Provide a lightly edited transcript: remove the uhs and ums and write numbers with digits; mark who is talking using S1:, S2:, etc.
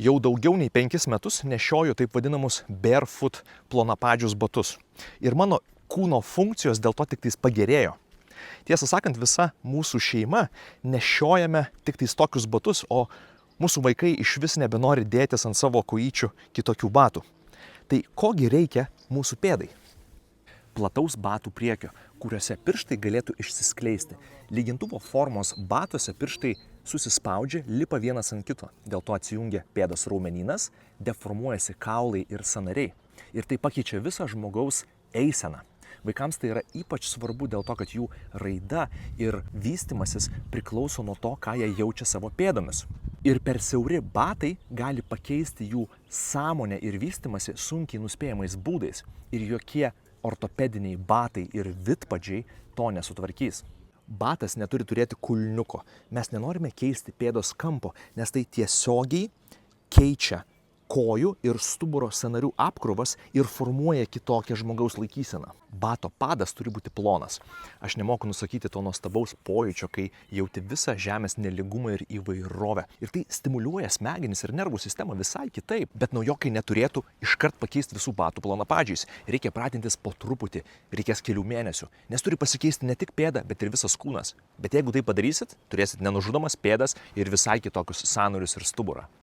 S1: Jau daugiau nei 5 metus nešioju taip vadinamus barefoot plonapadžius batus. Ir mano kūno funkcijos dėl to tik tais pagerėjo. Tiesą sakant, visa mūsų šeima nešiojame tik tais tokius batus, o mūsų vaikai iš vis nebenori dėtis ant savo kojyčių kitokių batų. Tai kogi reikia mūsų pėdai? Plataus batų priekio, kuriuose pirštai galėtų išsiskleisti. Lygintuvo formos batuose pirštai susispaudžia, lipa vienas ant kito. Dėl to atsijungia pėdos raumenynas, deformuojasi kaulai ir sąnariai. Ir tai pakeičia visą žmogaus eiseną. Vaikams tai yra ypač svarbu dėl to, kad jų raida ir vystimasis priklauso nuo to, ką jie jaučia savo pėdomis. Ir per siauri batai gali pakeisti jų sąmonę ir vystimasi sunkiai nuspėjamais būdais. Ir jokie ortopediniai batai ir vidpadžiai to nesutvarkys. Batas neturi turėti kulniuko. Mes nenorime keisti pėdos kampo, nes tai tiesiogiai keičia kojų ir stuburo sąnarių apkrovas ir formuoja kitokią žmogaus laikyseną. Bato padas turi būti plonas. Aš nemoku nusakyti to nuostabaus pojūčio, kai jauti visą žemės nelygumą ir įvairovę. Ir tai stimuliuoja smegenis ir nervų sistemą visai kitaip. Bet naujokai neturėtų iškart pakeisti visų batų plonapadžiais. Reikia pratintis po truputį, reikės kelių mėnesių. Nes turi pasikeisti ne tik pėda, bet ir visas kūnas. Bet jeigu tai padarysit, turėsit nenužudomas pėdas ir visai kitokius sąnarius ir stuburą.